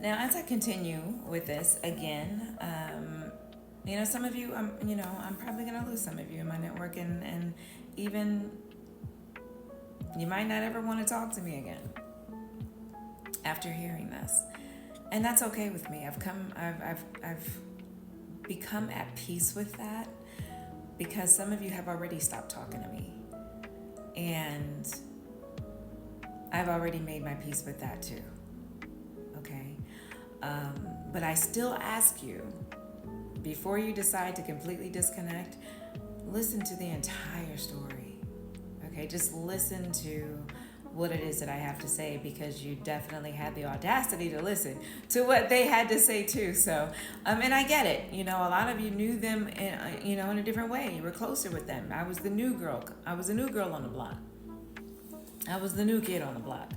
Now, as I continue with this again, some of you, I'm probably going to lose some of you in my network, and even you might not ever want to talk to me again after hearing this, and that's okay with me. I've become at peace with that because some of you have already stopped talking to me, and I've already made my peace with that too. Okay, but I still ask you, before you decide to completely disconnect, listen to the entire story. Okay, just listen to what it is that I have to say, because you definitely had the audacity to listen to what they had to say too. So, and I get it. A lot of you knew them, in a different way. You were closer with them. I was the new girl. I was the new girl on the block. I was the new kid on the block.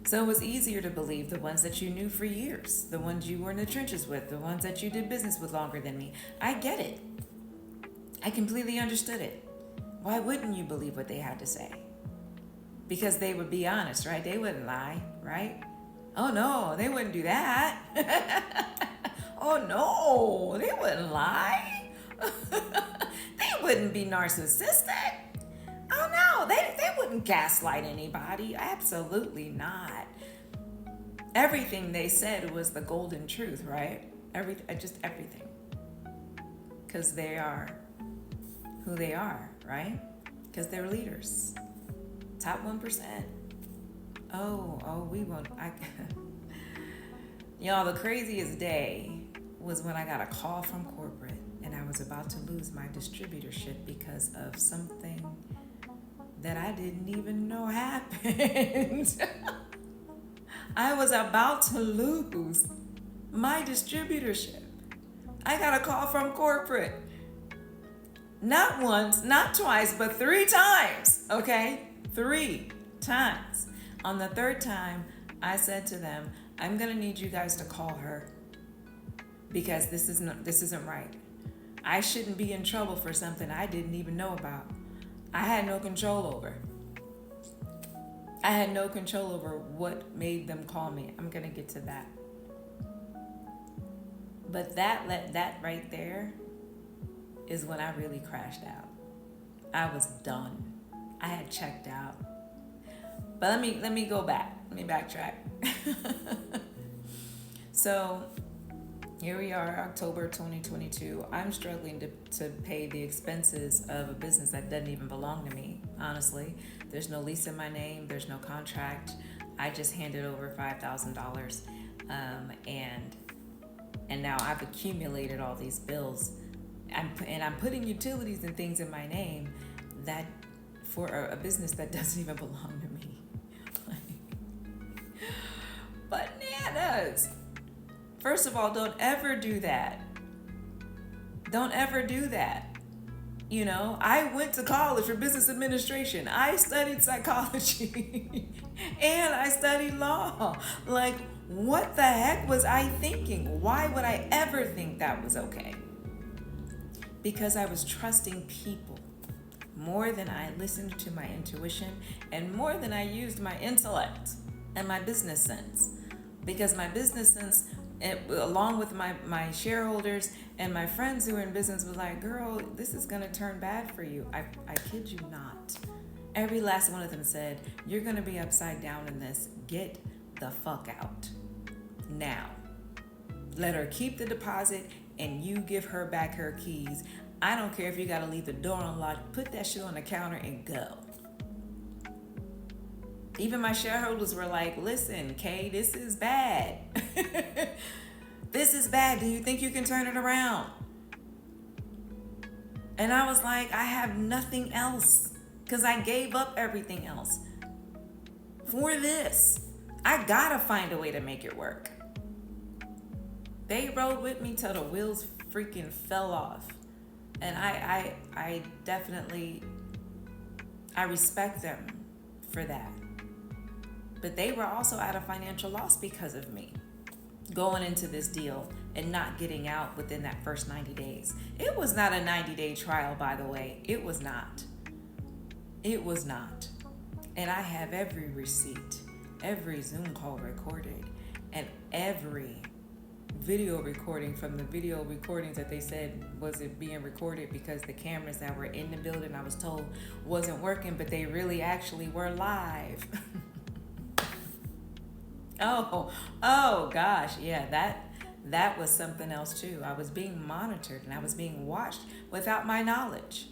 So it was easier to believe the ones that you knew for years, the ones you were in the trenches with, the ones that you did business with longer than me. I get it. I completely understood it. Why wouldn't you believe what they had to say? Because they would be honest, right? They wouldn't lie, right? Oh no, they wouldn't do that. Oh no, they wouldn't lie. They wouldn't be narcissistic. Oh no, they wouldn't gaslight anybody. Absolutely not. Everything they said was the golden truth, right? Just everything. Because they are who they are, right? Because they're leaders. Top 1%. We won't. Y'all, the craziest day was when I got a call from corporate and I was about to lose my distributorship because of something that I didn't even know happened. I was about to lose my distributorship. I got a call from corporate. Not once, not twice, but 3 times, okay? 3 times. On the 3rd time, I said to them, I'm gonna need you guys to call her because this isn't right. I shouldn't be in trouble for something I didn't even know about. I had no control over. I had no control over what made them call me. I'm gonna get to that. But that right there is when I really crashed out. I was done. I had checked out. But let me go back. Let me backtrack. So here we are, October 2022. I'm struggling to pay the expenses of a business that doesn't even belong to me, honestly. There's no lease in my name. There's no contract. I just handed over $5,000. And now I've accumulated all these bills. I'm putting utilities and things in my name that for a business that doesn't even belong to me. Bananas. First of all, don't ever do that. Don't ever do that. I went to college for business administration. I studied psychology and I studied law. Like, what the heck was I thinking? Why would I ever think that was okay? Because I was trusting people more than I listened to my intuition and more than I used my intellect and my business sense. Because my business sense, along with my shareholders and my friends who are in business, was like, girl, this is going to turn bad for you. I kid you not. Every last one of them said, you're going to be upside down in this. Get the fuck out. Now. Let her keep the deposit and you give her back her keys. I don't care if you got to leave the door unlocked. Put that shit on the counter and go. Even my shareholders were like, listen, Kay, this is bad. This is bad. Do you think you can turn it around? And I was like, I have nothing else because I gave up everything else for this. I gotta find a way to make it work. They rode with me till the wheels freaking fell off. And I definitely, I respect them for that. But they were also at a financial loss because of me going into this deal and not getting out within that first 90 days. It was not a 90-day trial, by the way. It was not. It was not. And I have every receipt, every Zoom call recorded, and every video recording from the video recordings that they said wasn't being recorded because the cameras that were in the building, I was told, wasn't working, but they really actually were live. Oh gosh, yeah, that was something else too. I was being monitored and I was being watched without my knowledge.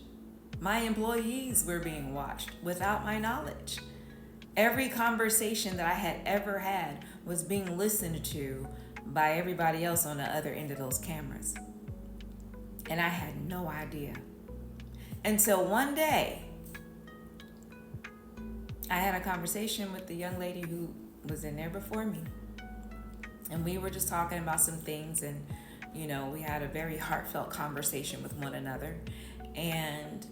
My employees were being watched without my knowledge. Every conversation that I had ever had was being listened to by everybody else on the other end of those cameras. And I had no idea. Until one day, I had a conversation with the young lady who was in there before me. And we were just talking about some things, and we had a very heartfelt conversation with one another. And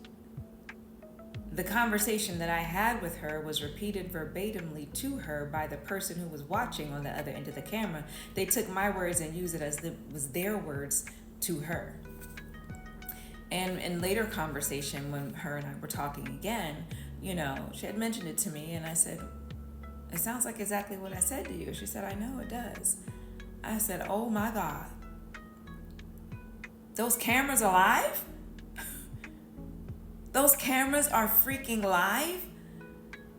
the conversation that I had with her was repeated verbatimly to her by the person who was watching on the other end of the camera. They took my words and used it as was their words to her. And in later conversation, when her and I were talking again, she had mentioned it to me, and I said, "It sounds like exactly what I said to you." She said, "I know it does." I said, "Oh my God. Those cameras are live? Those cameras are freaking live?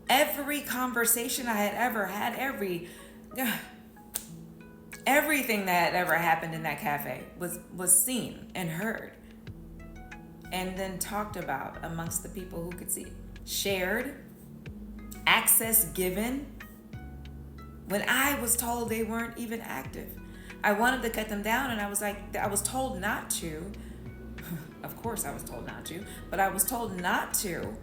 Every conversation I had ever had, everything that had ever happened in that cafe was seen and heard. And then talked about amongst the people who could see it. Shared, access given, when I was told they weren't even active. I wanted to cut them down, and I was told not to. Of course I was told not to, but I was told not to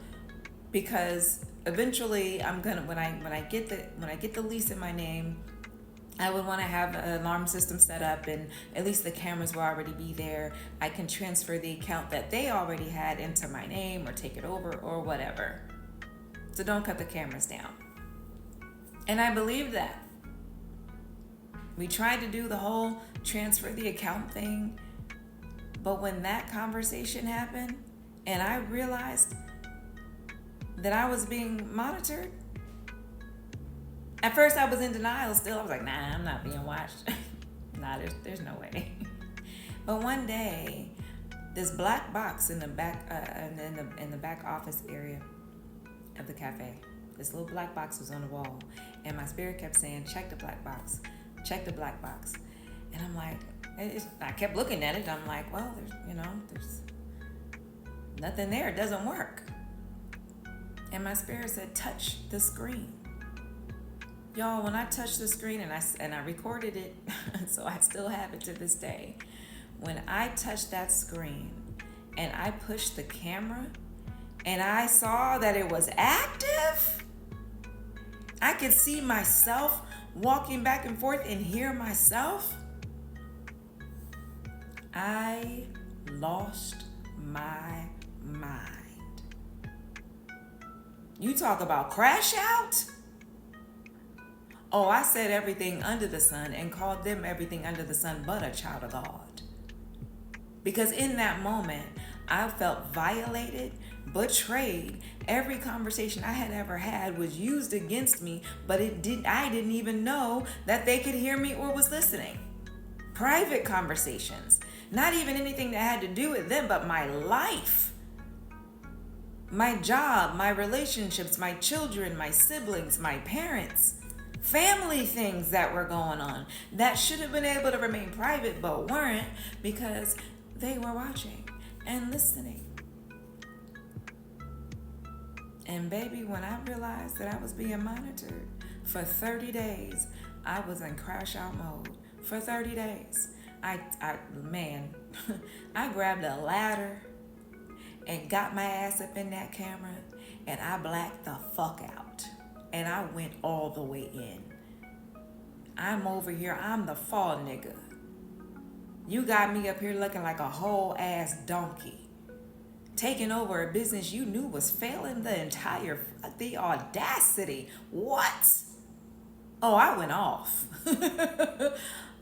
because eventually when I get the lease in my name, I would want to have an alarm system set up, and at least the cameras will already be there. I can transfer the account that they already had into my name or take it over or whatever. So don't cut the cameras down. And I believed that. We tried to do the whole transfer the account thing, but when that conversation happened and I realized that I was being monitored, at first I was in denial still. I was like, nah, I'm not being watched. Nah, there's no way. But one day, this black box in the back in the back office area of the cafe, this little black box was on the wall, and my spirit kept saying, check the black box, check the black box. And I'm like, I kept looking at it. I'm like, well, there's nothing there. It doesn't work. And my spirit said, touch the screen. Y'all, when I touched the screen and I recorded it, so I still have it to this day. When I touched that screen and I pushed the camera and I saw that it was active, I could see myself walking back and forth and hear myself. I lost my mind. You talk about crash out? Oh, I said everything under the sun and called them everything under the sun but a child of God. Because in that moment, I felt violated, betrayed. Every conversation I had ever had was used against me, but I didn't even know that they could hear me or was listening. Private conversations, not even anything that had to do with them, but my life, my job, my relationships, my children, my siblings, my parents, family things that were going on that should have been able to remain private but weren't because they were watching and listening. And baby, when I realized that I was being monitored for 30 days, I was in crash out mode. For 30 days. I grabbed a ladder and got my ass up in that camera and I blacked the fuck out. And I went all the way in. I'm over here, I'm the fall nigga. You got me up here looking like a whole ass donkey. Taking over a business you knew was failing the audacity. What? Oh, I went off.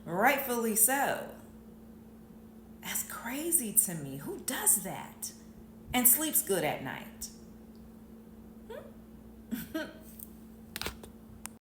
Rightfully so. That's crazy to me. Who does that? And sleeps good at night?